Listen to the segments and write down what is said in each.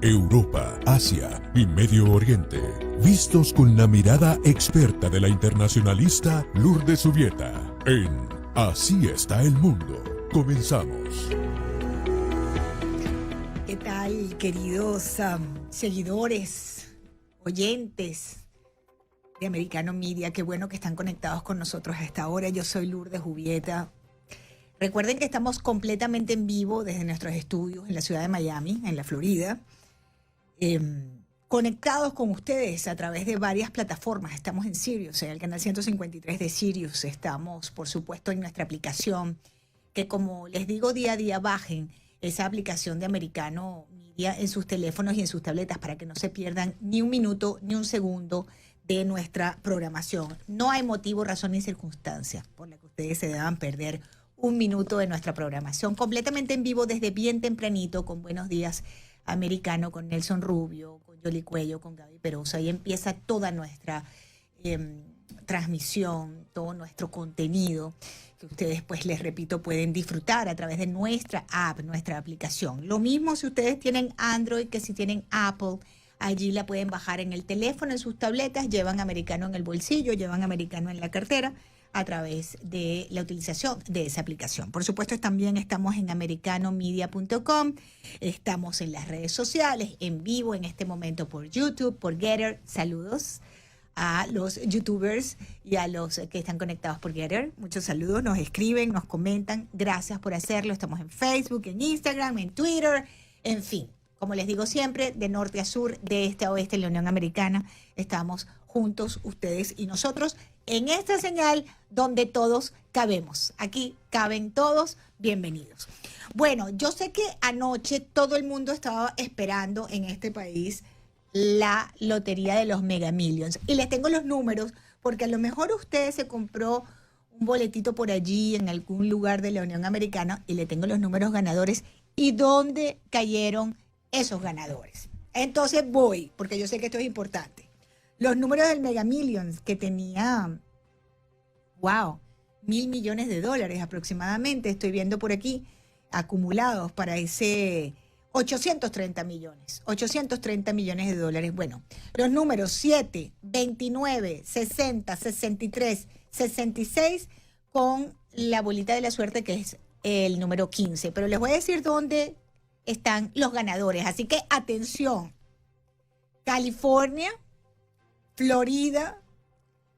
Europa, Asia y Medio Oriente, vistos con la mirada experta de la internacionalista Lourdes Zubieta, en Así está el mundo. Comenzamos. ¿Qué tal, queridos seguidores, oyentes de Americano Media? Qué bueno que están conectados con nosotros a esta hora. Yo soy Lourdes Zubieta. Recuerden que estamos completamente en vivo desde nuestros estudios en la ciudad de Miami, en la Florida, conectados con ustedes a través de varias plataformas. Estamos en Sirius, en el canal 153 de Sirius. Estamos, por supuesto, en nuestra aplicación, que como les digo, día a día bajen esa aplicación de Americano Media en sus teléfonos y en sus tabletas para que no se pierdan ni un minuto ni un segundo de nuestra programación. No hay motivo, razón ni circunstancia por la que ustedes se deban perder un minuto de nuestra programación, completamente en vivo desde bien tempranito, con Buenos Días Americano, con Nelson Rubio, con Yoli Cuello, con Gaby Peroso. Ahí empieza toda nuestra transmisión, todo nuestro contenido, que ustedes, pues les repito, pueden disfrutar a través de nuestra app, nuestra aplicación. Lo mismo si ustedes tienen Android que si tienen Apple. Allí la pueden bajar en el teléfono, en sus tabletas, llevan Americano en el bolsillo, llevan Americano en la cartera, a través de la utilización de esa aplicación. Por supuesto, también estamos en americanomedia.com, estamos en las redes sociales, en vivo en este momento por YouTube, por Getter. Saludos a los youtubers y a los que están conectados por Getter. Muchos saludos, nos escriben, nos comentan. Gracias por hacerlo. Estamos en Facebook, en Instagram, en Twitter, en fin. Como les digo siempre, de norte a sur, de este a oeste, en la Unión Americana, estamos juntos, ustedes y nosotros, en esta señal donde todos cabemos. Aquí caben todos, bienvenidos. Bueno, yo sé que anoche todo el mundo estaba esperando en este país la lotería de los Mega Millions. Y les tengo los números, porque a lo mejor usted se compró un boletito por allí en algún lugar de la Unión Americana y le tengo los números ganadores y dónde cayeron esos ganadores. Entonces voy, porque yo sé que esto es importante. Los números del Mega Millions que tenía, wow, $1,000 millones aproximadamente, estoy viendo por aquí, acumulados para ese 830 millones de dólares. Bueno, los números 7, 29, 60, 63, 66 con la bolita de la suerte que es el número 15. Pero les voy a decir dónde están los ganadores. Así que atención, California, Florida,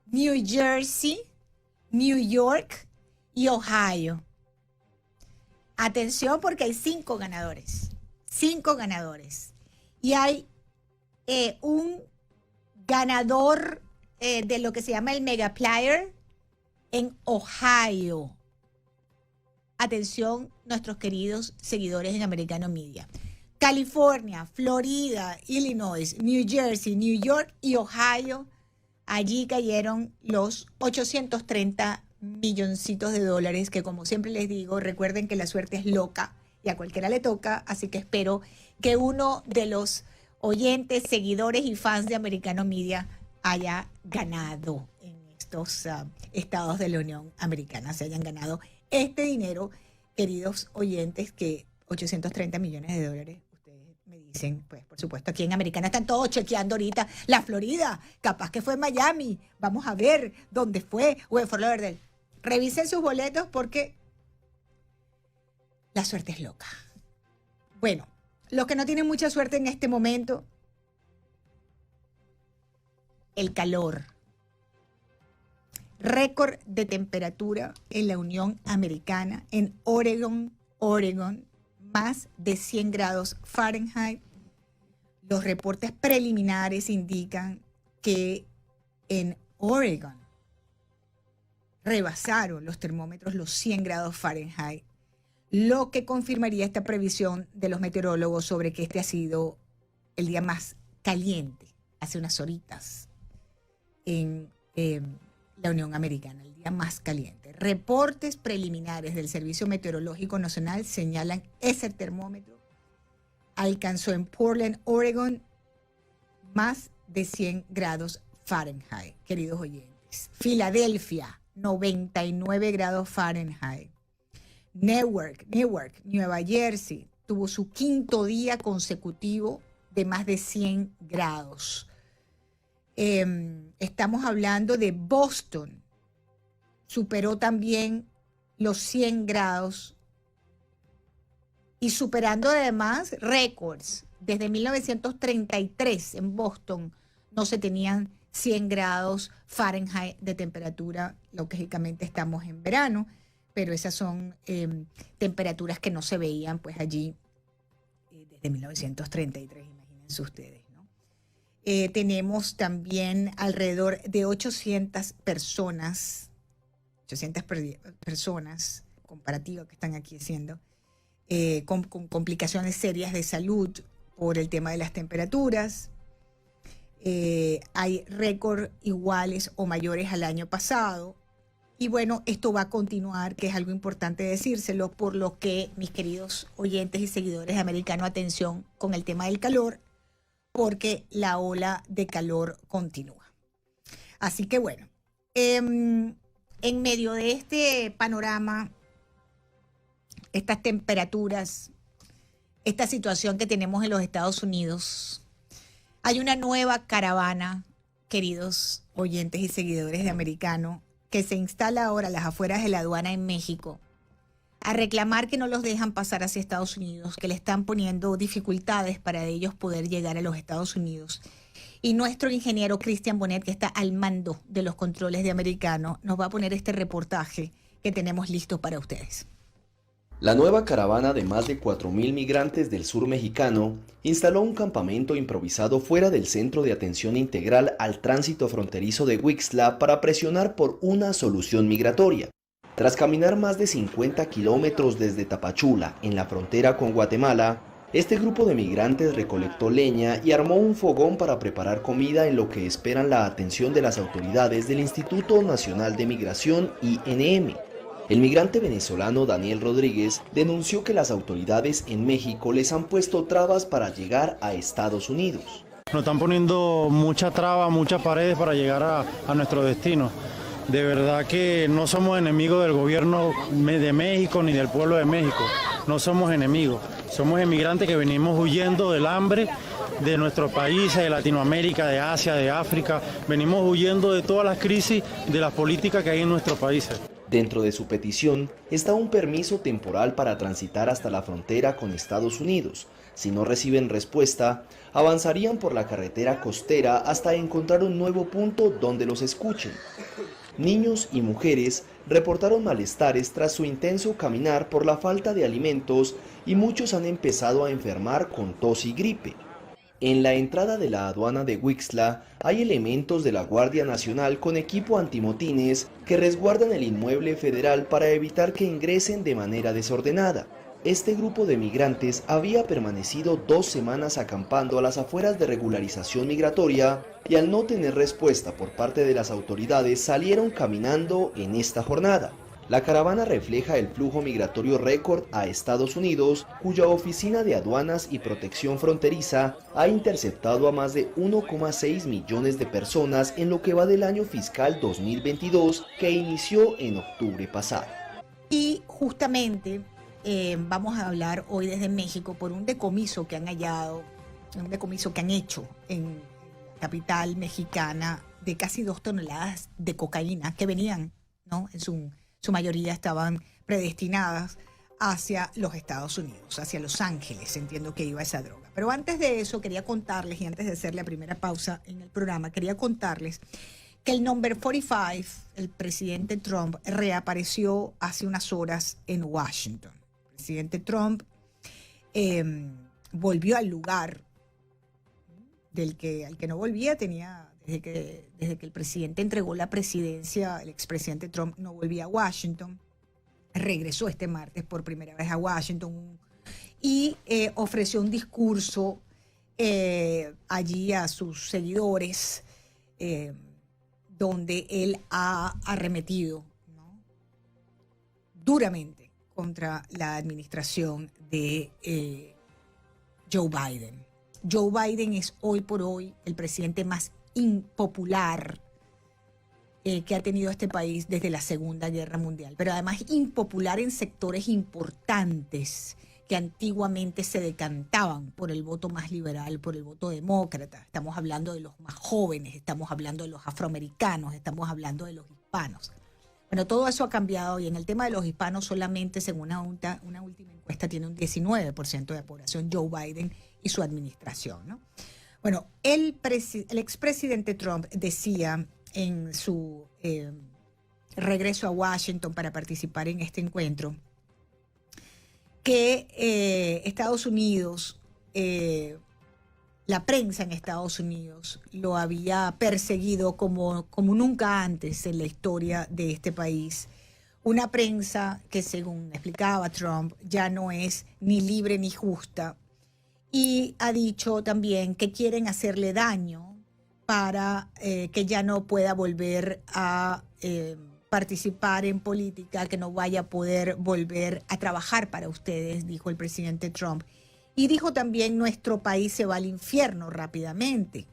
New Jersey, New York y Ohio. Atención porque hay 5 ganadores. 5 ganadores. Y hay un ganador de lo que se llama el Mega Player en Ohio. Atención, nuestros queridos seguidores en Americano Media. California, Florida, Illinois, New Jersey, New York y Ohio. Allí cayeron los 830 milloncitos de dólares que, como siempre les digo, recuerden que la suerte es loca y a cualquiera le toca. Así que espero que uno de los oyentes, seguidores y fans de Americano Media haya ganado en estos estados de la Unión Americana, se hayan ganado este dinero, queridos oyentes, que 830 millones de dólares, ustedes me dicen, pues por supuesto aquí en Americana están todos chequeando ahorita la Florida, capaz que fue en Miami, vamos a ver dónde fue, o en Fort Lauderdale. Revisen sus boletos porque la suerte es loca. Bueno, los que no tienen mucha suerte en este momento, el calor. Récord de temperatura en la Unión Americana, en Oregon, más de 100 grados Fahrenheit. Los reportes preliminares indican que en Oregon rebasaron los termómetros los 100 grados Fahrenheit, lo que confirmaría esta previsión de los meteorólogos sobre que este ha sido el día más caliente hace unas horitas en la Unión Americana, el día más caliente. Reportes preliminares del Servicio Meteorológico Nacional señalan ese termómetro alcanzó en Portland, Oregon, más de 100 grados Fahrenheit, queridos oyentes. Filadelfia, 99 grados Fahrenheit. Newark, Nueva Jersey, tuvo su 5º día consecutivo de más de 100 grados. Estamos hablando de Boston. Superó también los 100 grados y superando además récords. Desde 1933 en Boston no se tenían 100 grados Fahrenheit de temperatura. Lógicamente estamos en verano, pero esas son temperaturas que no se veían pues allí desde 1933, imagínense ustedes, ¿no? Tenemos también alrededor de 800 personas comparativas que están aquí haciendo, con complicaciones serias de salud por el tema de las temperaturas. Hay récords iguales o mayores al año pasado. Y bueno, esto va a continuar, que es algo importante decírselo, por lo que, mis queridos oyentes y seguidores de Americano, atención con el tema del calor, porque la ola de calor continúa. Así que bueno, en medio de este panorama, estas temperaturas, esta situación que tenemos en los Estados Unidos, hay una nueva caravana, queridos oyentes y seguidores de Americano, que se instala ahora a las afueras de la aduana en México a reclamar que no los dejan pasar hacia Estados Unidos, que le están poniendo dificultades para ellos poder llegar a los Estados Unidos. Y nuestro ingeniero Cristian Bonet, que está al mando de los controles de Americano, nos va a poner este reportaje que tenemos listo para ustedes. La nueva caravana de más de 4.000 migrantes del sur mexicano instaló un campamento improvisado fuera del Centro de Atención Integral al Tránsito Fronterizo de Huixtla para presionar por una solución migratoria. Tras caminar más de 50 kilómetros desde Tapachula, en la frontera con Guatemala, este grupo de migrantes recolectó leña y armó un fogón para preparar comida en lo que esperan la atención de las autoridades del Instituto Nacional de Migración, INM. El migrante venezolano Daniel Rodríguez denunció que las autoridades en México les han puesto trabas para llegar a Estados Unidos. Nos están poniendo mucha traba, muchas paredes para llegar a nuestro destino. De verdad que no somos enemigos del gobierno de México ni del pueblo de México. No somos enemigos. Somos emigrantes que venimos huyendo del hambre de nuestros países, de Latinoamérica, de Asia, de África. Venimos huyendo de todas las crisis de las políticas que hay en nuestros países. Dentro de su petición está un permiso temporal para transitar hasta la frontera con Estados Unidos. Si no reciben respuesta, avanzarían por la carretera costera hasta encontrar un nuevo punto donde los escuchen. Niños y mujeres reportaron malestares tras su intenso caminar por la falta de alimentos y muchos han empezado a enfermar con tos y gripe. En la entrada de la aduana de Huixtla hay elementos de la Guardia Nacional con equipo antimotines que resguardan el inmueble federal para evitar que ingresen de manera desordenada. Este grupo de migrantes había permanecido 2 semanas acampando a las afueras de regularización migratoria y al no tener respuesta por parte de las autoridades salieron caminando en esta jornada. La caravana refleja el flujo migratorio récord a Estados Unidos, cuya Oficina de Aduanas y Protección Fronteriza ha interceptado a más de 1,6 millones de personas en lo que va del año fiscal 2022, que inició en octubre pasado. Y justamente vamos a hablar hoy desde México por un decomiso que han hallado, un decomiso que han hecho en la capital mexicana de casi 2 toneladas de cocaína que venían, ¿no? En su mayoría estaban predestinadas hacia los Estados Unidos, hacia Los Ángeles, entiendo que iba esa droga. Pero antes de eso quería contarles, y antes de hacer la primera pausa en el programa, quería contarles que el number 45, el presidente Trump, reapareció hace unas horas en Washington. El presidente Trump volvió al lugar al que no volvía, desde que el presidente entregó la presidencia, el expresidente Trump no volvía a Washington. Regresó este martes por primera vez a Washington y ofreció un discurso allí a sus seguidores, donde él ha arremetido, ¿no?, duramente contra la administración de Joe Biden. Joe Biden es hoy por hoy el presidente más impopular que ha tenido este país desde la Segunda Guerra Mundial, pero además impopular en sectores importantes que antiguamente se decantaban por el voto más liberal, por el voto demócrata. Estamos hablando de los más jóvenes, estamos hablando de los afroamericanos, estamos hablando de los hispanos. Bueno, todo eso ha cambiado y en el tema de los hispanos solamente, según una última encuesta, tiene un 19% de aprobación Joe Biden y su administración, ¿no? Bueno, el expresidente Trump decía en su regreso a Washington para participar en este encuentro que Estados Unidos, la prensa en Estados Unidos lo había perseguido como nunca antes en la historia de este país. Una prensa que, según explicaba Trump, ya no es ni libre ni justa. Y ha dicho también que quieren hacerle daño para que ya no pueda volver a participar en política, que no vaya a poder volver a trabajar para ustedes, dijo el presidente Trump. Y dijo también, nuestro país se va al infierno rápidamente.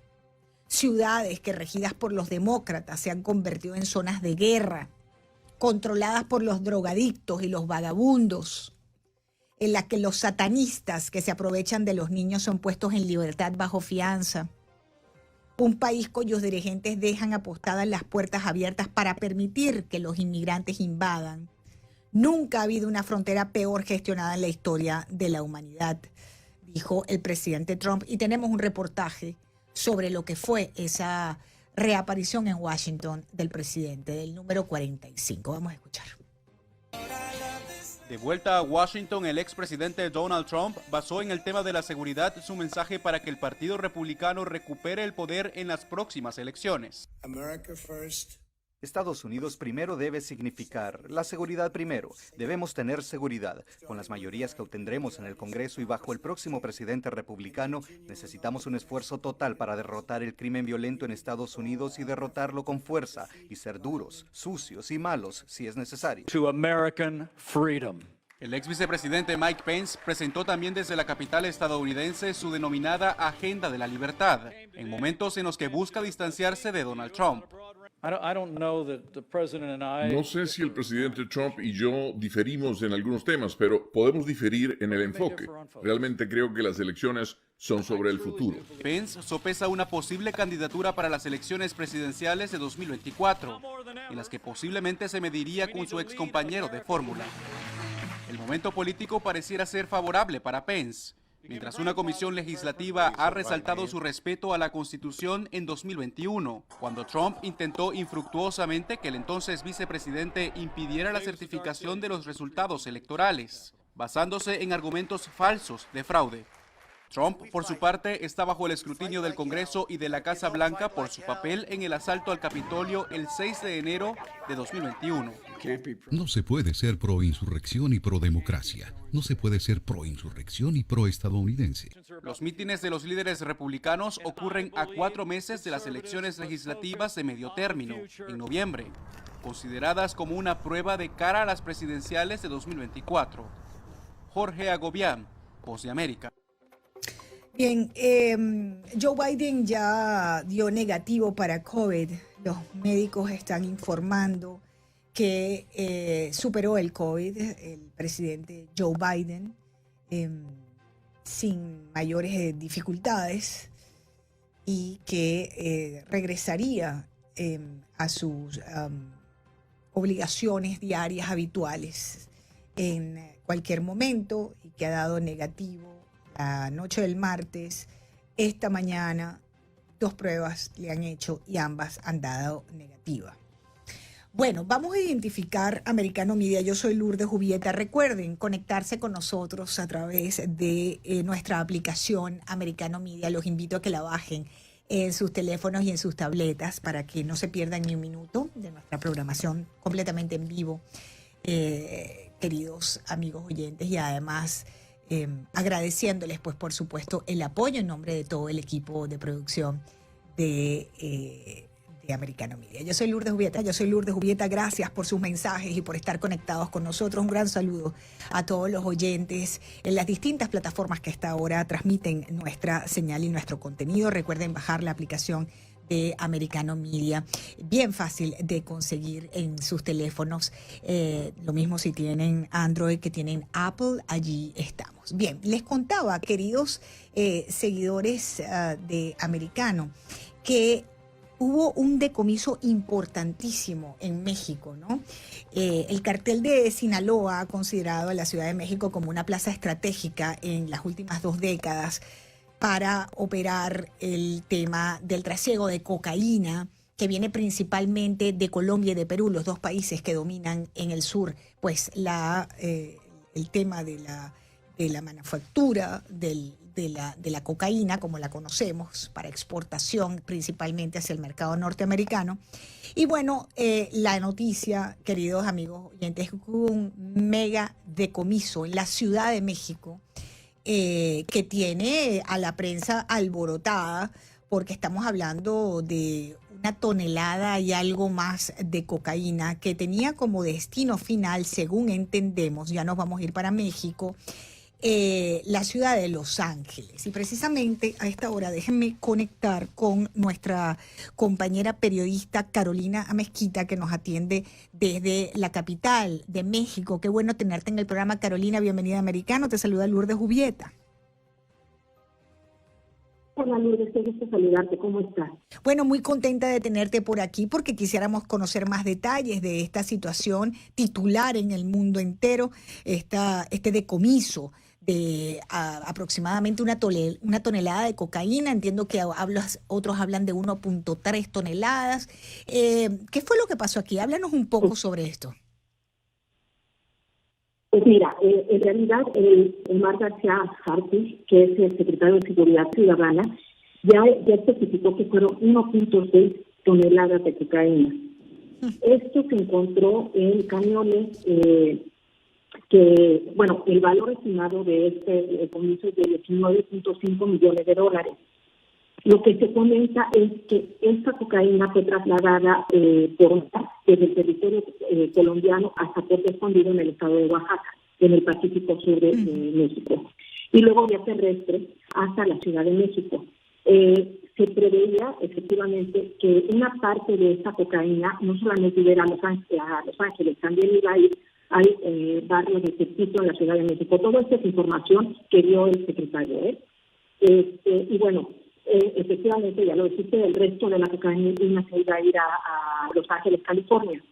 Ciudades que regidas por los demócratas se han convertido en zonas de guerra, controladas por los drogadictos y los vagabundos, en las que los satanistas que se aprovechan de los niños son puestos en libertad bajo fianza. Un país cuyos dirigentes dejan apostadas las puertas abiertas para permitir que los inmigrantes invadan. Nunca ha habido una frontera peor gestionada en la historia de la humanidad, dijo el presidente Trump. Y tenemos un reportaje sobre lo que fue esa reaparición en Washington del presidente, del número 45. Vamos a escuchar. De vuelta a Washington, el expresidente Donald Trump basó en el tema de la seguridad su mensaje para que el Partido Republicano recupere el poder en las próximas elecciones. Estados Unidos primero debe significar la seguridad primero. Debemos tener seguridad. Con las mayorías que obtendremos en el Congreso y bajo el próximo presidente republicano, necesitamos un esfuerzo total para derrotar el crimen violento en Estados Unidos y derrotarlo con fuerza y ser duros, sucios y malos si es necesario. To American freedom. El ex vicepresidente Mike Pence presentó también desde la capital estadounidense su denominada Agenda de la Libertad, en momentos en los que busca distanciarse de Donald Trump. No sé si el presidente Trump y yo diferimos en algunos temas, pero podemos diferir en el enfoque. Realmente creo que las elecciones son sobre el futuro. Pence sopesa una posible candidatura para las elecciones presidenciales de 2024, en las que posiblemente se mediría con su ex compañero de fórmula. El momento político pareciera ser favorable para Pence, mientras una comisión legislativa ha resaltado su respeto a la Constitución en 2021, cuando Trump intentó infructuosamente que el entonces vicepresidente impidiera la certificación de los resultados electorales, basándose en argumentos falsos de fraude. Trump, por su parte, está bajo el escrutinio del Congreso y de la Casa Blanca por su papel en el asalto al Capitolio el 6 de enero de 2021. No se puede ser pro-insurrección y pro-democracia. No se puede ser pro-insurrección y pro-estadounidense. Los mítines de los líderes republicanos ocurren a 4 meses de las elecciones legislativas de medio término, en noviembre, consideradas como una prueba de cara a las presidenciales de 2024. Jorge Agobián, Voz de América. Bien, Joe Biden ya dio negativo para COVID. Los médicos están informando que superó el COVID, el presidente Joe Biden, sin mayores dificultades y que regresaría a sus obligaciones diarias habituales en cualquier momento y que ha dado negativo la noche del martes. Esta mañana 2 pruebas le han hecho y ambas han dado negativa. Bueno, vamos a identificar Americano Media. Yo soy Lourdes Jubieta. Recuerden conectarse con nosotros a través de nuestra aplicación Americano Media. Los invito a que la bajen en sus teléfonos y en sus tabletas para que no se pierdan ni un minuto de nuestra programación completamente en vivo, queridos amigos oyentes, y además agradeciéndoles, pues, por supuesto, el apoyo en nombre de todo el equipo de producción de Americano Media. Yo soy Lourdes Jubieta, gracias por sus mensajes y por estar conectados con nosotros. Un gran saludo a todos los oyentes en las distintas plataformas que hasta ahora transmiten nuestra señal y nuestro contenido. Recuerden bajar la aplicación de Americano Media. Bien fácil de conseguir en sus teléfonos. Lo mismo si tienen Android que tienen Apple, allí estamos. Bien, les contaba, queridos seguidores de Americano, que hubo un decomiso importantísimo en México, ¿no? El cartel de Sinaloa ha considerado a la Ciudad de México como una plaza estratégica en las últimas 2 décadas para operar el tema del trasiego de cocaína, que viene principalmente de Colombia y de Perú, los 2 países que dominan en el sur, pues el tema de la manufactura de la cocaína, como la conocemos, para exportación principalmente hacia el mercado norteamericano. Y bueno, la noticia, queridos amigos oyentes, es que hubo un mega decomiso en la Ciudad de México, que tiene a la prensa alborotada, porque estamos hablando de 1 tonelada y algo más de cocaína que tenía como destino final, según entendemos, ya nos vamos a ir para México, la ciudad de Los Ángeles. Y precisamente a esta hora déjenme conectar con nuestra compañera periodista Carolina Amezquita, que nos atiende desde la capital de México. Qué bueno tenerte en el programa, Carolina. Bienvenida a Americano. Te saluda Lourdes Jubieta. Hola Lourdes, qué gusto saludarte. ¿Cómo estás? Bueno, muy contenta de tenerte por aquí porque quisiéramos conocer más detalles de esta situación titular en el mundo entero, este decomiso de aproximadamente una tonelada de cocaína. Entiendo que otros hablan de 1.3 toneladas. ¿Qué fue lo que pasó aquí? Háblanos un poco sobre esto. Pues mira, en realidad Omar García Harfuch, que es el secretario de Seguridad Ciudadana, ya especificó que fueron 1.6 toneladas de cocaína. Esto se encontró en camiones que, bueno, el valor estimado de este decomiso es de $19.5 millones. Lo que se comenta es que esta cocaína fue trasladada desde el territorio colombiano hasta Puerto Escondido en el estado de Oaxaca, en el Pacífico Sur de México, y luego vía terrestre hasta la Ciudad de México. Se preveía efectivamente que una parte de esta cocaína no solamente iba a Los Ángeles, también iba a ir al barrio de Tepito en la Ciudad de México. Toda esta es información que dio el secretario. Y bueno, efectivamente, ya lo dijiste, el resto de la cocaína se iba a ir a Los Ángeles, California.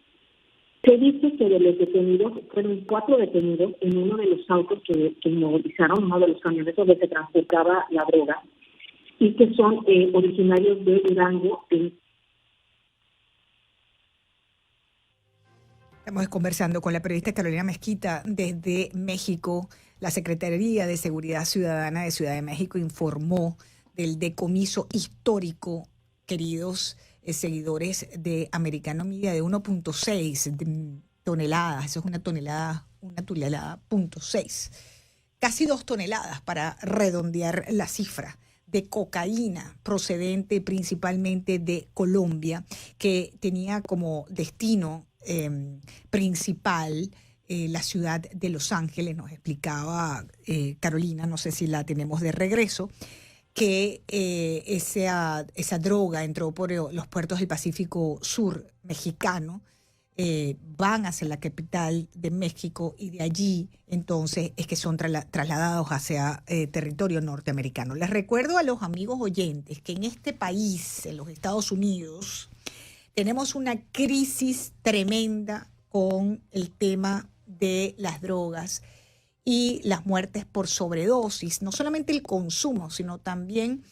Se dice que de los detenidos, fueron 4 detenidos en uno de los autos que inmovilizaron, uno de los camiones donde se transportaba la droga, y que son originarios de Durango. Estamos conversando con la periodista Carolina Amezquita desde México. La Secretaría de Seguridad Ciudadana de Ciudad de México informó del decomiso histórico, queridos seguidores de Americano Media, de 1.6 toneladas. Eso es una tonelada, .6. Casi 2 toneladas para redondear la cifra de cocaína procedente principalmente de Colombia, que tenía como destino principal la ciudad de Los Ángeles. Nos explicaba Carolina, no sé si la tenemos de regreso, que esa droga entró por los puertos del Pacífico Sur mexicano, van hacia la capital de México y de allí entonces es que son trasladados hacia territorio norteamericano. Les recuerdo a los amigos oyentes que en este país, en los Estados Unidos, tenemos una crisis tremenda con el tema de las drogas y las muertes por sobredosis, no solamente el consumo, sino también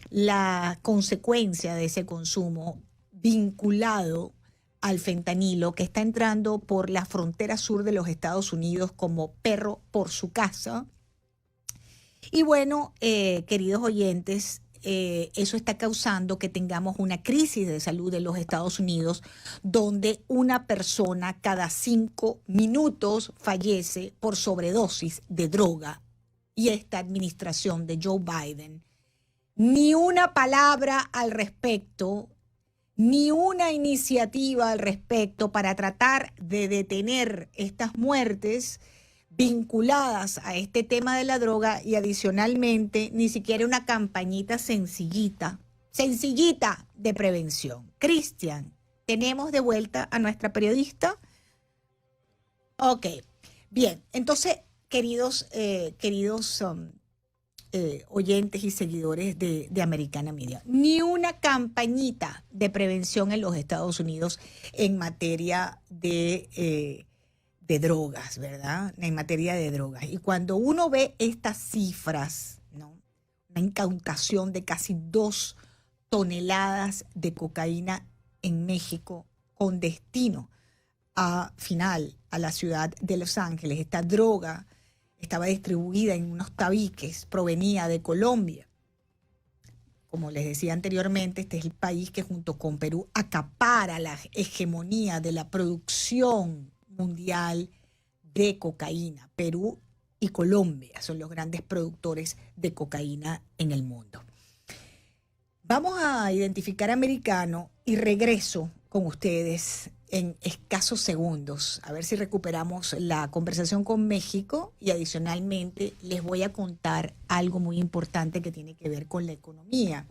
la consecuencia de ese consumo vinculado al fentanilo, que está entrando por la frontera sur de los Estados Unidos como perro por su casa. Y bueno, queridos oyentes, eso está causando que tengamos una crisis de salud en los Estados Unidos, donde una persona cada 5 minutos fallece por sobredosis de droga. Y esta administración de Joe Biden, ni una palabra al respecto, ni una iniciativa al respecto para tratar de detener estas muertes vinculadas a este tema de la droga, y adicionalmente ni siquiera una campañita sencillita sencillita de prevención. Cristian, ¿tenemos de vuelta a nuestra periodista? Ok, bien. Entonces, queridos oyentes y seguidores de Americana Media, ni una campañita de prevención en los Estados Unidos en materia de drogas, ¿verdad? En materia de drogas. Y cuando uno ve estas cifras, ¿no? Una incautación de casi 2 toneladas de cocaína en México con destino final a la ciudad de Los Ángeles. Esta droga estaba distribuida en unos tabiques, provenía de Colombia. Como les decía anteriormente, este es el país que junto con Perú acapara la hegemonía de la producción mundial de cocaína. Perú y Colombia son los grandes productores de cocaína en el mundo. Vamos a identificar americano y regreso con ustedes en escasos segundos, a ver si recuperamos la conversación con México, y adicionalmente les voy a contar algo muy importante que tiene que ver con la economía.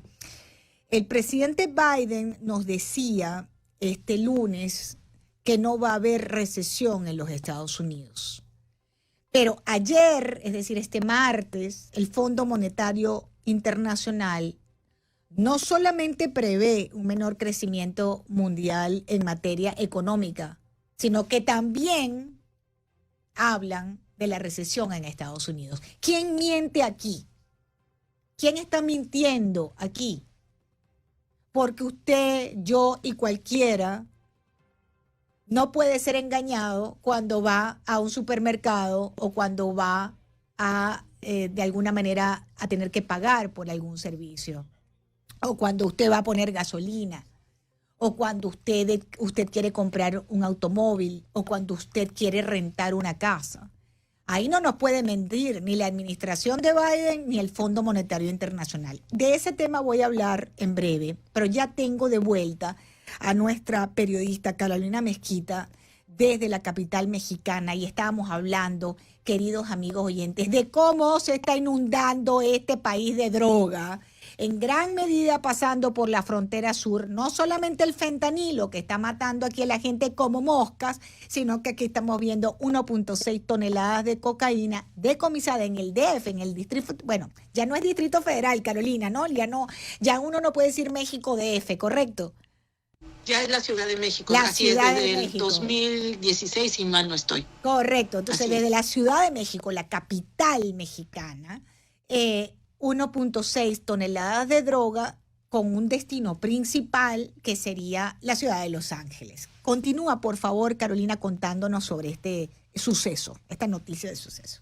El presidente Biden nos decía este lunes que no va a haber recesión en los Estados Unidos. Pero ayer, es decir, este martes, el Fondo Monetario Internacional no solamente prevé un menor crecimiento mundial en materia económica, sino que también hablan de la recesión en Estados Unidos. ¿Quién miente aquí? ¿Quién está mintiendo aquí? Porque usted, yo y cualquiera no puede ser engañado cuando va a un supermercado o cuando va a, de alguna manera, a tener que pagar por algún servicio. O cuando usted va a poner gasolina, o cuando usted quiere comprar un automóvil, o cuando usted quiere rentar una casa. Ahí no nos puede mentir ni la administración de Biden ni el Fondo Monetario Internacional. De ese tema voy a hablar en breve, pero ya tengo de vuelta a nuestra periodista Carolina Mezquita desde la capital mexicana, y estábamos hablando, queridos amigos oyentes, de cómo se está inundando este país de droga, en gran medida pasando por la frontera sur, no solamente el fentanilo que está matando aquí a la gente como moscas, sino que aquí estamos viendo 1.6 toneladas de cocaína decomisada en el DF, en el distrito, bueno, ya no es Distrito Federal, Carolina, ¿no? Ya uno no puede decir México DF, ¿correcto? Ya es la Ciudad de México, así es, desde el 2016, si mal no estoy. Correcto, entonces desde la Ciudad de México, la capital mexicana, 1.6 toneladas de droga con un destino principal que sería la ciudad de Los Ángeles. Continúa, por favor, Carolina, contándonos sobre este suceso, esta noticia de suceso.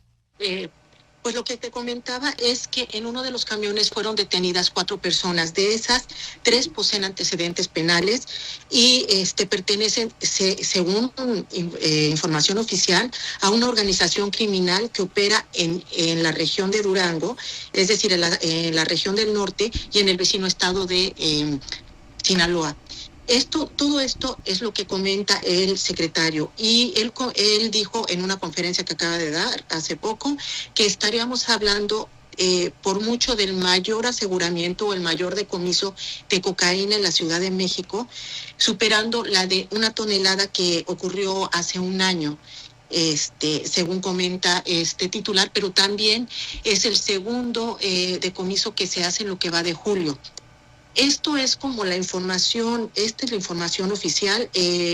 Pues lo que te comentaba es que en uno de los camiones fueron detenidas 4 personas. De esas, 3 poseen antecedentes penales y pertenecen, según información oficial, a una organización criminal que opera en la región de Durango, es decir, en la región del norte y en el vecino estado de Sinaloa. Todo esto es lo que comenta el secretario, y él dijo en una conferencia que acaba de dar hace poco que estaríamos hablando por mucho del mayor aseguramiento o el mayor decomiso de cocaína en la Ciudad de México, superando la de 1 tonelada que ocurrió hace un año. Según comenta este titular, pero también es el segundo decomiso que se hace en lo que va de julio. Esto es como la información, esta es la información oficial.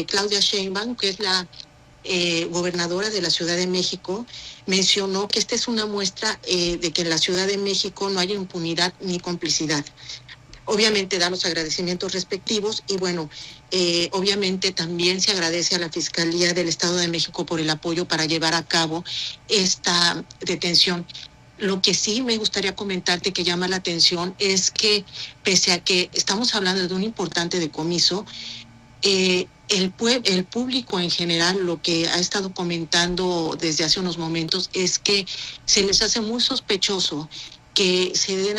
Claudia Sheinbaum, que es la gobernadora de la Ciudad de México, mencionó que esta es una muestra de que en la Ciudad de México no hay impunidad ni complicidad. Obviamente da los agradecimientos respectivos y bueno, obviamente también se agradece a la Fiscalía del Estado de México por el apoyo para llevar a cabo esta detención. Lo que sí me gustaría comentarte que llama la atención es que, pese a que estamos hablando de un importante decomiso, el público en general lo que ha estado comentando desde hace unos momentos es que se les hace muy sospechoso que se lleven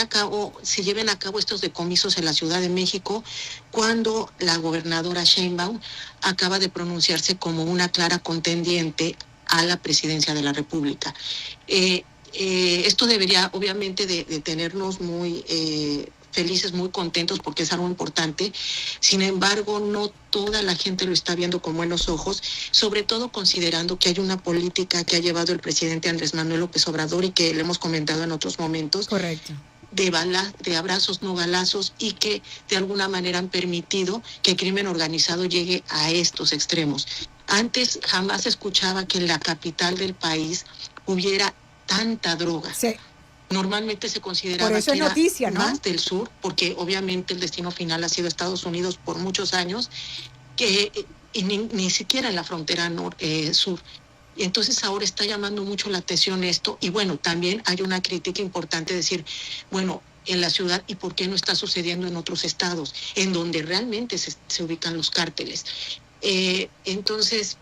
a cabo estos decomisos en la Ciudad de México cuando la gobernadora Sheinbaum acaba de pronunciarse como una clara contendiente a la presidencia de la República. Esto debería obviamente de tenernos muy felices, muy contentos porque es algo importante. Sin embargo, no toda la gente lo está viendo con buenos ojos, sobre todo considerando que hay una política que ha llevado el presidente Andrés Manuel López Obrador y que le hemos comentado en otros momentos. Correcto. De abrazos no balazos, y que de alguna manera han permitido que el crimen organizado llegue a estos extremos. Antes jamás escuchaba que en la capital del país hubiera tanta droga. Sí. Normalmente se consideraba por eso que es noticia, era ¿no? más del sur, porque obviamente el destino final ha sido Estados Unidos por muchos años, y ni siquiera en la frontera sur. Y entonces ahora está llamando mucho la atención esto, y bueno, también hay una crítica importante, decir, bueno, en la ciudad, ¿y por qué no está sucediendo en otros estados, en donde realmente se ubican los cárteles? Entonces,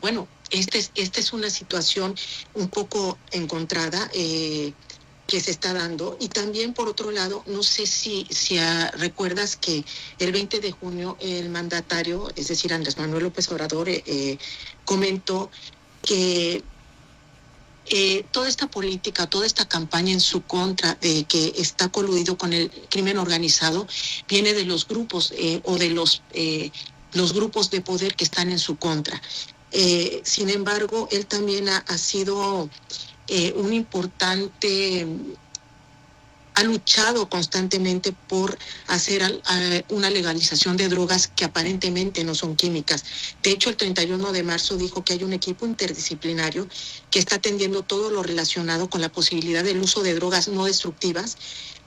bueno, esta es una situación un poco encontrada que se está dando. Y también, por otro lado, no sé si recuerdas que el 20 de junio el mandatario, es decir, Andrés Manuel López Obrador, comentó que toda esta política, toda esta campaña en su contra de que está coludido con el crimen organizado, viene de los grupos o de los grupos de poder que están en su contra. Sin embargo, él también ha sido un importante, ha luchado constantemente por hacer una legalización de drogas que aparentemente no son químicas. De hecho, el 31 de marzo dijo que hay un equipo interdisciplinario que está atendiendo todo lo relacionado con la posibilidad del uso de drogas no destructivas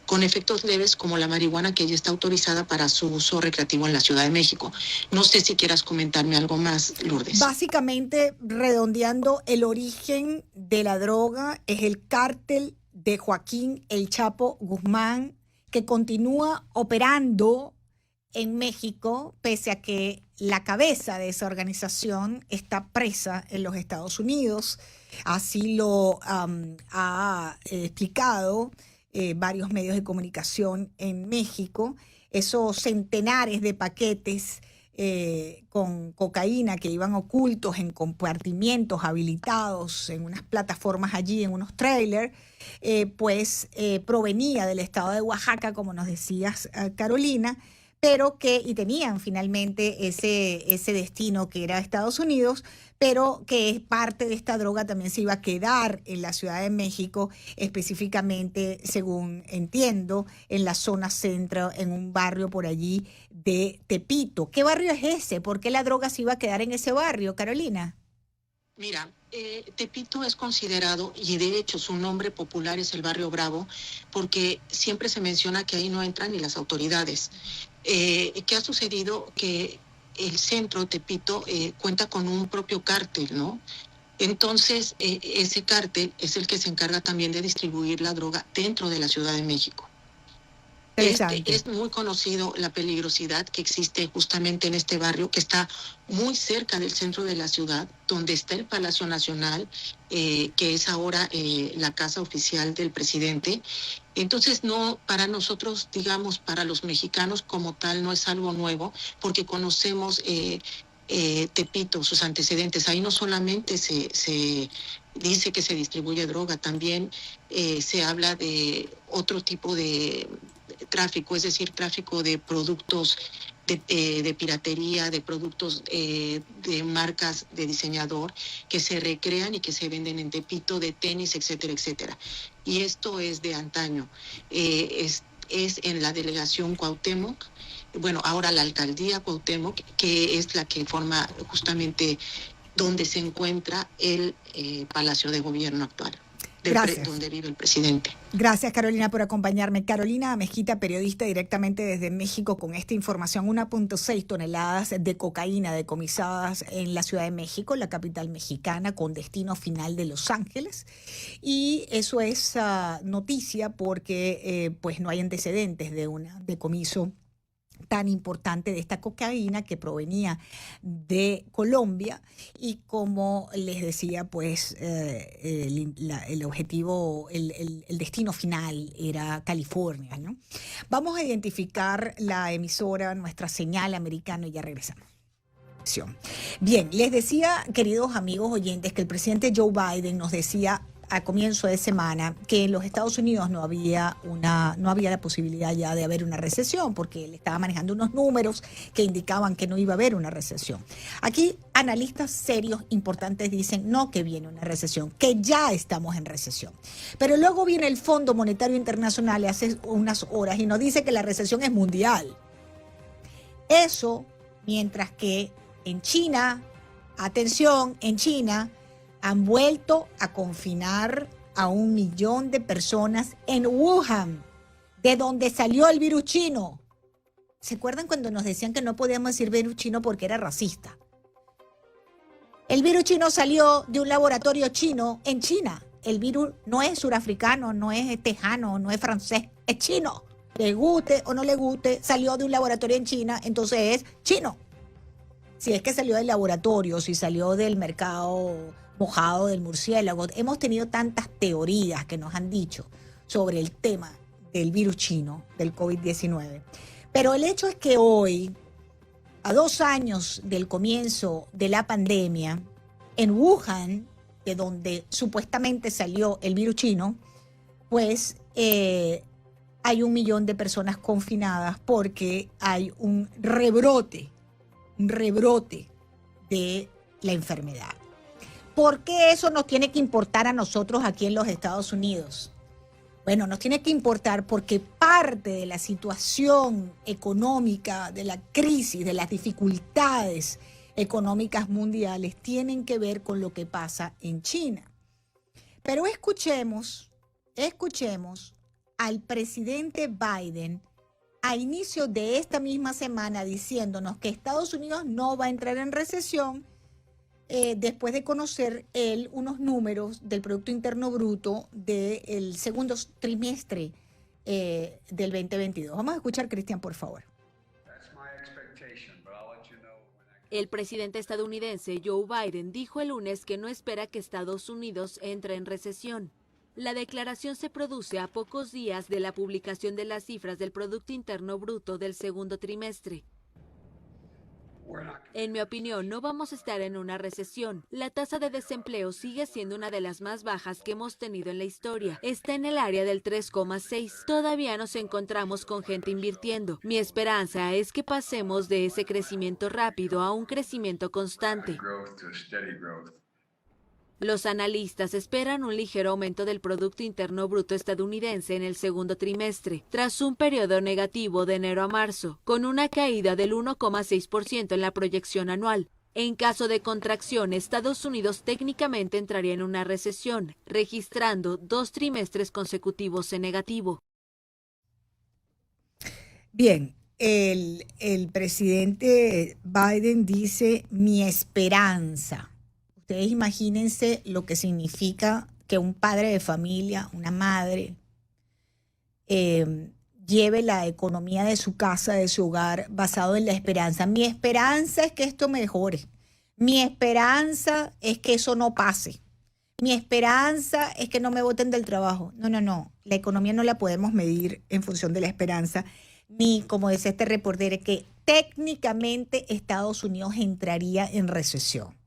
con efectos leves, como la marihuana, que ya está autorizada para su uso recreativo en la Ciudad de México. No sé si quieras comentarme algo más, Lourdes. Básicamente, redondeando, el origen de la droga es el cártel de Joaquín El Chapo Guzmán, que continúa operando en México, pese a que la cabeza de esa organización está presa en los Estados Unidos. Así lo ha explicado varios medios de comunicación en México. Esos centenares de paquetes con cocaína que iban ocultos en compartimientos habilitados en unas plataformas allí, en unos trailers, provenía del estado de Oaxaca, como nos decías, Carolina, pero y tenían finalmente ese destino que era Estados Unidos, pero que parte de esta droga también se iba a quedar en la Ciudad de México, específicamente, según entiendo, en la zona centro, en un barrio por allí de Tepito. ¿Qué barrio es ese? ¿Por qué la droga se iba a quedar en ese barrio, Carolina? Mira, Tepito es considerado, y de hecho su nombre popular es el Barrio Bravo, porque siempre se menciona que ahí no entran ni las autoridades. ¿Qué ha sucedido? Que el centro, Tepito, cuenta con un propio cártel, ¿no? Entonces, ese cártel es el que se encarga también de distribuir la droga dentro de la Ciudad de México. Es muy conocido la peligrosidad que existe justamente en este barrio, que está muy cerca del centro de la ciudad, donde está el Palacio Nacional, que es ahora la casa oficial del presidente. Entonces, no, para nosotros, digamos, para los mexicanos como tal, no es algo nuevo, porque conocemos Tepito, sus antecedentes. Ahí no solamente se dice que se distribuye droga, también se habla de otro tipo de tráfico, es decir, tráfico de productos de piratería, de productos de marcas de diseñador que se recrean y que se venden en Tepito, de tenis, etcétera, etcétera. Y esto es de antaño. Es en la delegación Cuauhtémoc, bueno, ahora la alcaldía Cuauhtémoc, que es la que forma justamente donde se encuentra el Palacio de Gobierno actual. Donde vive el presidente. Gracias, Carolina, por acompañarme. Carolina Mezquita, periodista directamente desde México, con esta información. 1.6 toneladas de cocaína decomisadas en la Ciudad de México, la capital mexicana, con destino final de Los Ángeles. Y eso es noticia porque no hay antecedentes de un decomiso tan importante de esta cocaína que provenía de Colombia, y como les decía, el objetivo, el destino final era California, ¿no? Vamos a identificar la emisora, nuestra señal americana, y ya regresamos. Bien, les decía, queridos amigos oyentes, que el presidente Joe Biden nos decía a comienzo de semana que en los Estados Unidos no había la posibilidad ya de haber una recesión, porque él estaba manejando unos números que indicaban que no iba a haber una recesión. Aquí analistas serios importantes dicen no que viene una recesión, que ya estamos en recesión. Pero luego viene el Fondo Monetario Internacional hace unas horas y nos dice que la recesión es mundial. Eso mientras que en China, atención, en China han vuelto a confinar a 1 millón de personas en Wuhan, de donde salió el virus chino. ¿Se acuerdan cuando nos decían que no podíamos decir virus chino porque era racista? El virus chino salió de un laboratorio chino en China. El virus no es surafricano, no es tejano, no es francés, es chino. Le guste o no le guste, salió de un laboratorio en China, entonces es chino. Si es que salió del laboratorio, si salió del mercado mojado del murciélago. Hemos tenido tantas teorías que nos han dicho sobre el tema del virus chino, del COVID-19. Pero el hecho es que hoy, a 2 años del comienzo de la pandemia, en Wuhan, de donde supuestamente salió el virus chino, pues hay 1 millón de personas confinadas porque hay un rebrote de la enfermedad. ¿Por qué eso nos tiene que importar a nosotros aquí en los Estados Unidos? Bueno, nos tiene que importar porque parte de la situación económica, de la crisis, de las dificultades económicas mundiales tienen que ver con lo que pasa en China. Pero escuchemos al presidente Biden a inicio de esta misma semana diciéndonos que Estados Unidos no va a entrar en recesión después de conocer él unos números del Producto Interno Bruto del segundo trimestre del 2022. Vamos a escuchar, Cristian, por favor. El presidente estadounidense Joe Biden dijo el lunes que no espera que Estados Unidos entre en recesión. La declaración se produce a pocos días de la publicación de las cifras del Producto Interno Bruto del segundo trimestre. En mi opinión, no vamos a estar en una recesión. La tasa de desempleo sigue siendo una de las más bajas que hemos tenido en la historia. Está en el área del 3,6. Todavía nos encontramos con gente invirtiendo. Mi esperanza es que pasemos de ese crecimiento rápido a un crecimiento constante. Los analistas esperan un ligero aumento del Producto Interno Bruto estadounidense en el segundo trimestre, tras un periodo negativo de enero a marzo, con una caída del 1,6% en la proyección anual. En caso de contracción, Estados Unidos técnicamente entraría en una recesión, registrando 2 trimestres consecutivos en negativo. Bien, el presidente Biden dice mi esperanza. Ustedes imagínense lo que significa que un padre de familia, una madre, lleve la economía de su casa, de su hogar, basado en la esperanza. Mi esperanza es que esto mejore. Mi esperanza es que eso no pase. Mi esperanza es que no me boten del trabajo. No. La economía no la podemos medir en función de la esperanza. Ni, como decía este reportero, que técnicamente Estados Unidos entraría en recesión.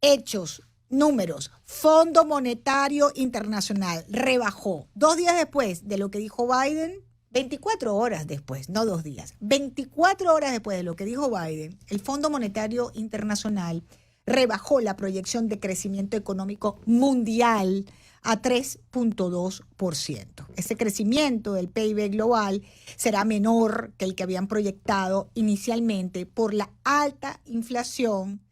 Hechos, números, Fondo Monetario Internacional rebajó 2 días después de lo que dijo Biden, 24 horas después, no 2 días, 24 horas después de lo que dijo Biden, el Fondo Monetario Internacional rebajó la proyección de crecimiento económico mundial a 3.2%. Ese crecimiento del PIB global será menor que el que habían proyectado inicialmente por la alta inflación,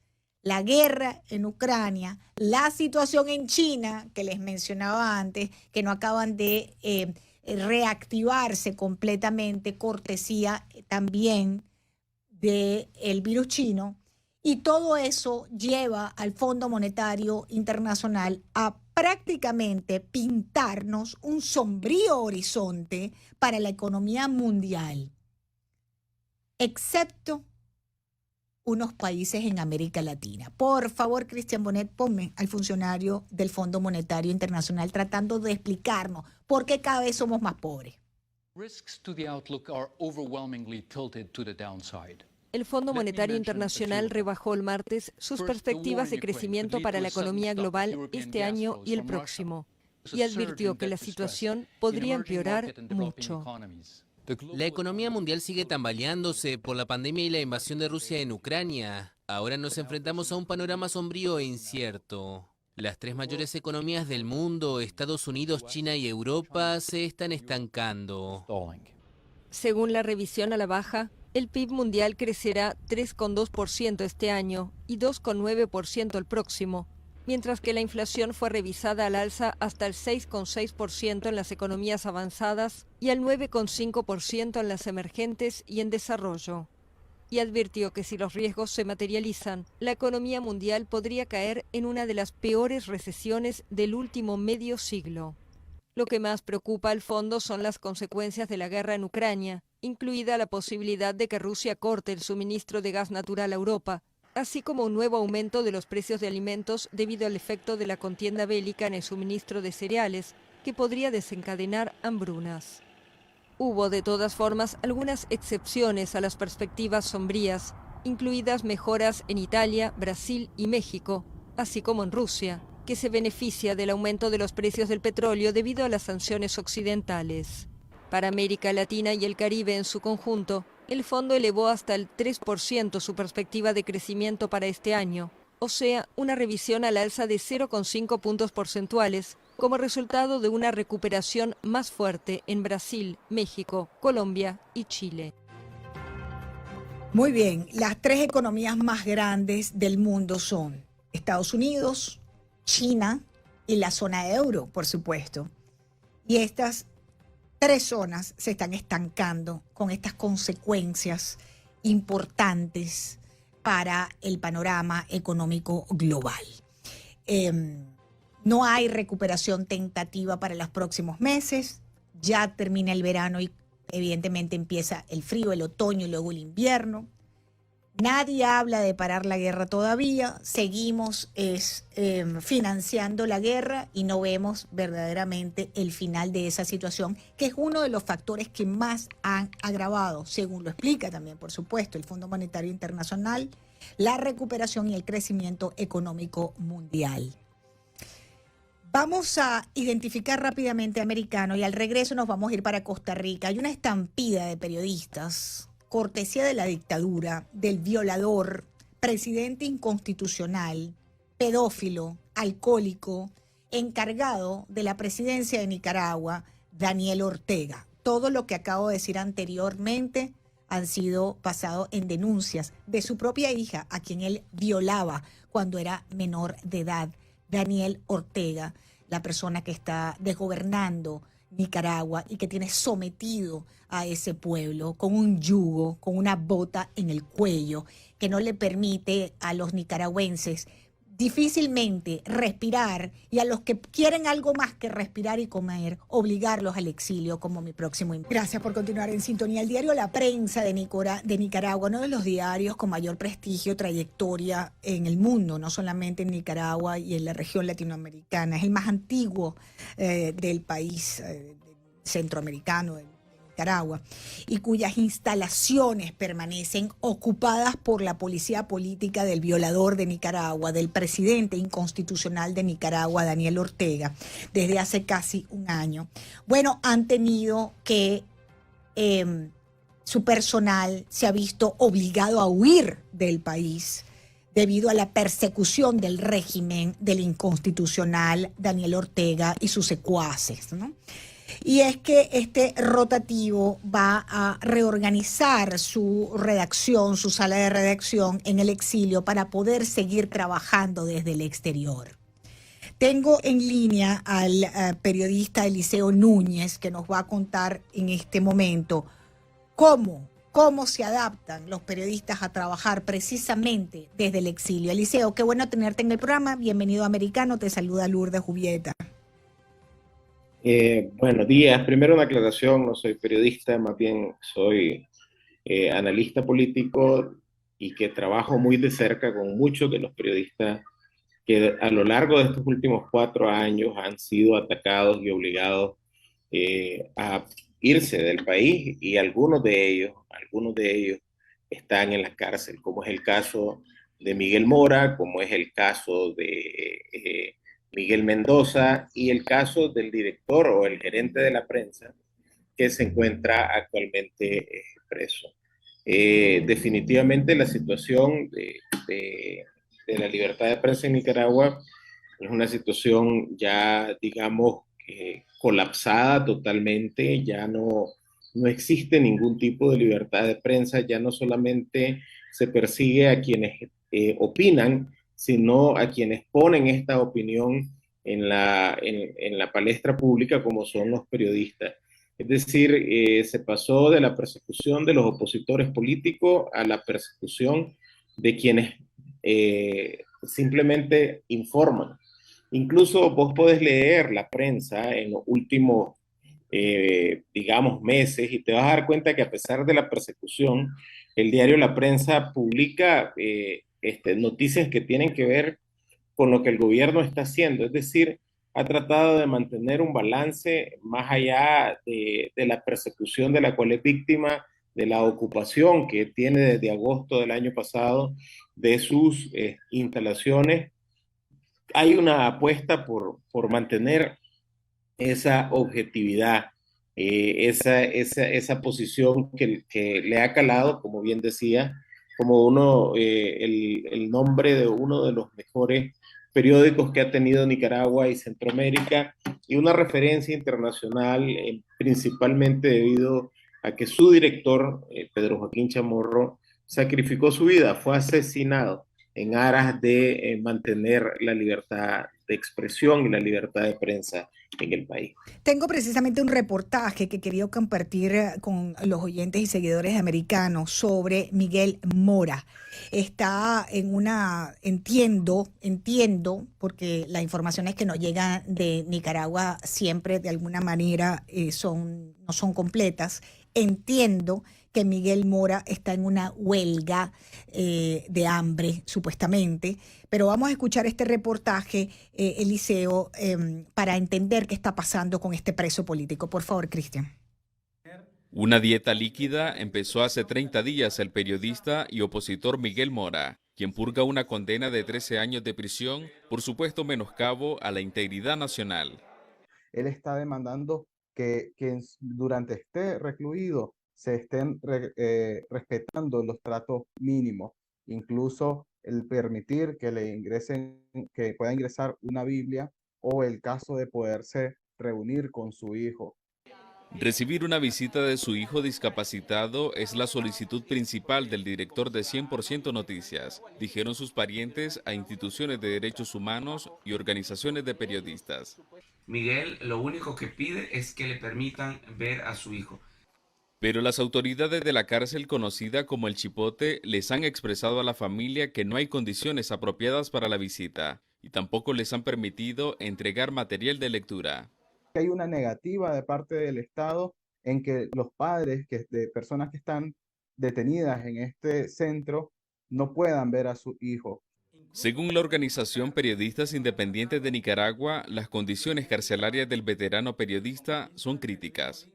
la guerra en Ucrania, la situación en China, que les mencionaba antes, que no acaban de reactivarse completamente, cortesía también del virus chino. Y todo eso lleva al Fondo Monetario Internacional a prácticamente pintarnos un sombrío horizonte para la economía mundial, excepto unos países en América Latina. Por favor, Cristian Bonet, ponme al funcionario del Fondo Monetario Internacional tratando de explicarnos por qué cada vez somos más pobres. Risks to the outlook are overwhelmingly tilted to the downside. El Fondo Monetario Internacional rebajó el martes sus perspectivas de crecimiento para la economía global este año y el próximo, y advirtió que la situación podría empeorar mucho. La economía mundial sigue tambaleándose por la pandemia y la invasión de Rusia en Ucrania. Ahora nos enfrentamos a un panorama sombrío e incierto. Las tres mayores economías del mundo, Estados Unidos, China y Europa, se están estancando. Según la revisión a la baja, el PIB mundial crecerá 3,2% este año y 2,9% el próximo, mientras que la inflación fue revisada al alza hasta el 6,6% en las economías avanzadas y al 9,5% en las emergentes y en desarrollo. Y advirtió que si los riesgos se materializan, la economía mundial podría caer en una de las peores recesiones del último medio siglo. Lo que más preocupa al fondo son las consecuencias de la guerra en Ucrania, incluida la posibilidad de que Rusia corte el suministro de gas natural a Europa, así como un nuevo aumento de los precios de alimentos debido al efecto de la contienda bélica en el suministro de cereales, que podría desencadenar hambrunas. Hubo, de todas formas, algunas excepciones a las perspectivas sombrías, incluidas mejoras en Italia, Brasil y México, así como en Rusia, que se beneficia del aumento de los precios del petróleo debido a las sanciones occidentales. Para América Latina y el Caribe en su conjunto, el fondo elevó hasta el 3% su perspectiva de crecimiento para este año, o sea, una revisión al alza de 0,5 puntos porcentuales, como resultado de una recuperación más fuerte en Brasil, México, Colombia y Chile. Muy bien, las tres economías más grandes del mundo son Estados Unidos, China y la zona euro, por supuesto. Y estas tres zonas se están estancando con estas consecuencias importantes para el panorama económico global. No hay recuperación tentativa para los próximos meses. Ya termina el verano y evidentemente empieza el frío, el otoño y luego el invierno. Nadie habla de parar la guerra todavía, seguimos financiando la guerra y no vemos verdaderamente el final de esa situación, que es uno de los factores que más han agravado, según lo explica también, por supuesto, el Fondo Monetario Internacional, la recuperación y el crecimiento económico mundial. Vamos a identificar rápidamente Americano y al regreso nos vamos a ir para Costa Rica. Hay una estampida de periodistas, cortesía de la dictadura, del violador, presidente inconstitucional, pedófilo, alcohólico, encargado de la presidencia de Nicaragua, Daniel Ortega. Todo lo que acabo de decir anteriormente han sido basados en denuncias de su propia hija, a quien él violaba cuando era menor de edad. Daniel Ortega, la persona que está desgobernando Nicaragua y que tiene sometido a ese pueblo con un yugo, con una bota en el cuello, que no le permite a los nicaragüenses difícilmente respirar y a los que quieren algo más que respirar y comer, obligarlos al exilio como mi próximo invitado. Gracias por continuar en sintonía. El diario La Prensa de Nicaragua, uno de los diarios con mayor prestigio, trayectoria en el mundo, no solamente en Nicaragua y en la región latinoamericana, es el más antiguo del país centroamericano, Nicaragua, y cuyas instalaciones permanecen ocupadas por la policía política del violador de Nicaragua, del presidente inconstitucional de Nicaragua, Daniel Ortega, desde hace casi un año. Bueno, han tenido que, su personal se ha visto obligado a huir del país debido a la persecución del régimen del inconstitucional Daniel Ortega y sus secuaces, ¿no? Y es que este rotativo va a reorganizar su redacción, su sala de redacción en el exilio para poder seguir trabajando desde el exterior. Tengo en línea al periodista Eliseo Núñez, que nos va a contar en este momento cómo se adaptan los periodistas a trabajar precisamente desde el exilio. Eliseo, qué bueno tenerte en el programa. Bienvenido a Americano, te saluda Lourdes Jubieta. Buenos días. Primero una aclaración, no soy periodista, más bien soy analista político y que trabajo muy de cerca con muchos de los periodistas que a lo largo de estos últimos 4 años han sido atacados y obligados a irse del país, y algunos de ellos están en la cárcel, como es el caso de Miguel Mora, como es el caso de Miguel Mendoza y el caso del director o el gerente de la prensa que se encuentra actualmente preso. Definitivamente la situación de la libertad de prensa en Nicaragua es una situación ya, digamos, colapsada totalmente, ya no existe ningún tipo de libertad de prensa, ya no solamente se persigue a quienes opinan, sino a quienes ponen esta opinión en la palestra pública, como son los periodistas. Es decir, se pasó de la persecución de los opositores políticos a la persecución de quienes simplemente informan. Incluso vos podés leer la prensa en los últimos, digamos, meses y te vas a dar cuenta que a pesar de la persecución, el diario La Prensa publica noticias que tienen que ver con lo que el gobierno está haciendo. Es decir, ha tratado de mantener un balance más allá de la persecución de la cual es víctima, de la ocupación que tiene desde agosto del año pasado de sus instalaciones. Hay una apuesta por mantener esa objetividad, esa posición que le ha calado, como bien decía, como el nombre de uno de los mejores periódicos que ha tenido Nicaragua y Centroamérica, y una referencia internacional, principalmente debido a que su director, Pedro Joaquín Chamorro, sacrificó su vida, fue asesinado en aras de mantener la libertad de expresión y la libertad de prensa en el país. Tengo precisamente un reportaje que quería compartir con los oyentes y seguidores americanos sobre Miguel Mora. Está en entiendo, porque las informaciones que nos llegan de Nicaragua siempre de alguna manera no son completas. Entiendo que Miguel Mora está en una huelga de hambre, supuestamente. Pero vamos a escuchar este reportaje, Eliseo, para entender qué está pasando con este preso político. Por favor, Cristian. Una dieta líquida empezó hace 30 días el periodista y opositor Miguel Mora, quien purga una condena de 13 años de prisión por supuesto menoscabo a la integridad nacional. Él está demandando que durante este recluido se estén respetando los tratos mínimos, incluso el permitir que pueda ingresar una Biblia o el caso de poderse reunir con su hijo. Recibir una visita de su hijo discapacitado es la solicitud principal del director de 100% Noticias, dijeron sus parientes a instituciones de derechos humanos y organizaciones de periodistas. Miguel lo único que pide es que le permitan ver a su hijo. Pero las autoridades de la cárcel conocida como El Chipote les han expresado a la familia que no hay condiciones apropiadas para la visita y tampoco les han permitido entregar material de lectura. Hay una negativa de parte del Estado en que los padres de personas que están detenidas en este centro no puedan ver a su hijo. Según la organización Periodistas Independientes de Nicaragua, las condiciones carcelarias del veterano periodista son críticas.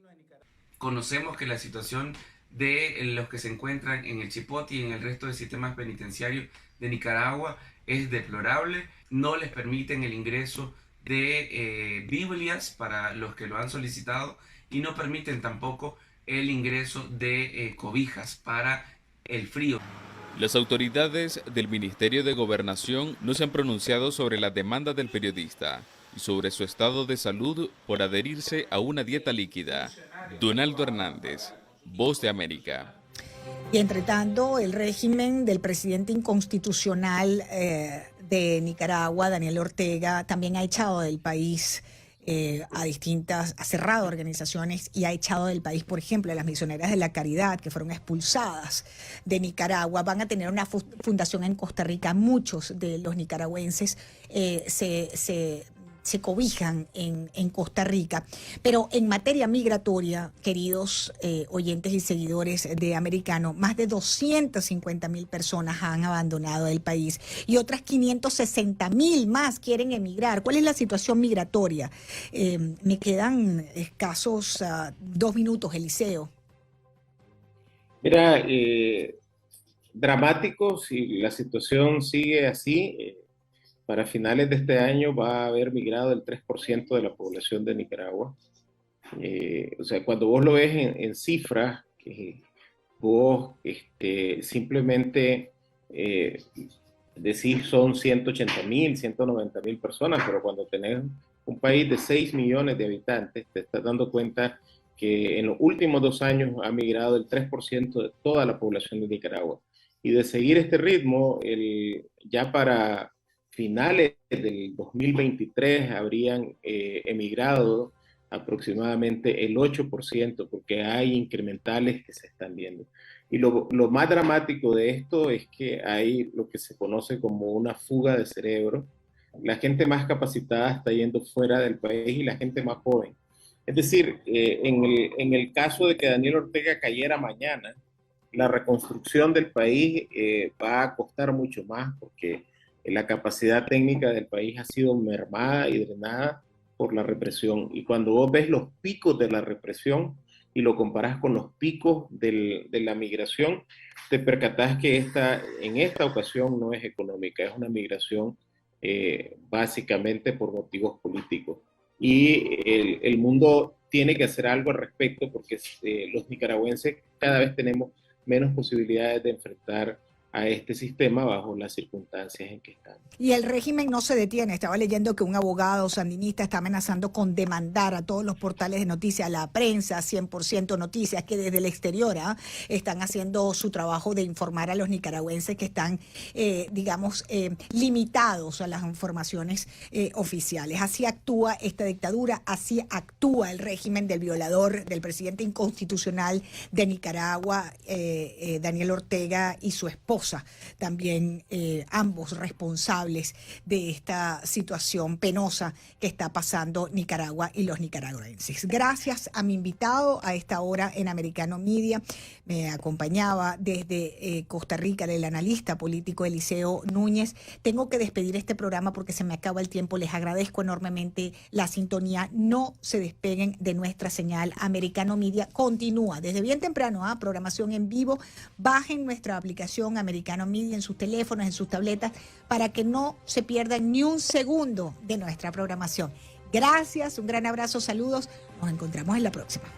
Conocemos que la situación de los que se encuentran en el Chipote y en el resto de sistemas penitenciarios de Nicaragua es deplorable. No les permiten el ingreso de Biblias para los que lo han solicitado y no permiten tampoco el ingreso de cobijas para el frío. Las autoridades del Ministerio de Gobernación no se han pronunciado sobre las demandas del periodista y sobre su estado de salud por adherirse a una dieta líquida. Donaldo Hernández, Voz de América. Y entre tanto, el régimen del presidente inconstitucional de Nicaragua, Daniel Ortega, también ha echado del país ha cerrado organizaciones y ha echado del país, por ejemplo, a las misioneras de la caridad que fueron expulsadas de Nicaragua. Van a tener una fundación en Costa Rica. Muchos de los nicaragüenses se cobijan en Costa Rica. Pero en materia migratoria, queridos oyentes y seguidores de Americano, más de 250,000 personas han abandonado el país y otras 560,000 más quieren emigrar. ¿Cuál es la situación migratoria? Me quedan escasos 2 minutos, Eliseo. Mira, dramático. Si la situación sigue así, para finales de este año va a haber migrado el 3% de la población de Nicaragua. O sea, cuando vos lo ves en cifras, vos simplemente decís son 180.000, 190.000 personas, pero cuando tenés un país de 6 millones de habitantes, te estás dando cuenta que en los últimos 2 años ha migrado el 3% de toda la población de Nicaragua. Y de seguir este ritmo, ya para finales del 2023 habrían emigrado aproximadamente el 8%, porque hay incrementales que se están viendo. Y lo más dramático de esto es que hay lo que se conoce como una fuga de cerebro. La gente más capacitada está yendo fuera del país y la gente más joven. Es decir, en el caso de que Daniel Ortega cayera mañana, la reconstrucción del país va a costar mucho más, porque la capacidad técnica del país ha sido mermada y drenada por la represión. Y cuando vos ves los picos de la represión y lo comparás con los picos de la migración, te percatás que en esta ocasión no es económica, es una migración básicamente por motivos políticos. Y el mundo tiene que hacer algo al respecto, porque los nicaragüenses cada vez tenemos menos posibilidades de enfrentar a este sistema bajo las circunstancias en que estamos. Y el régimen no se detiene. Estaba leyendo que un abogado sandinista está amenazando con demandar a todos los portales de noticias, a la prensa, 100% Noticias, que desde el exterior están haciendo su trabajo de informar a los nicaragüenses que están, limitados a las informaciones oficiales. Así actúa esta dictadura, así actúa el régimen del violador, del presidente inconstitucional de Nicaragua, Daniel Ortega, y su esposa. También ambos responsables de esta situación penosa que está pasando Nicaragua y los nicaragüenses. Gracias a mi invitado a esta hora en Americano Media. Me acompañaba desde Costa Rica el analista político Eliseo Núñez. Tengo que despedir este programa porque se me acaba el tiempo. Les agradezco enormemente la sintonía. No se despeguen de nuestra señal. Americano Media continúa desde bien temprano, programación en vivo. Bajen nuestra aplicación Americano Media en sus teléfonos, en sus tabletas, para que no se pierdan ni un segundo de nuestra programación. Gracias, un gran abrazo, saludos. Nos encontramos en la próxima.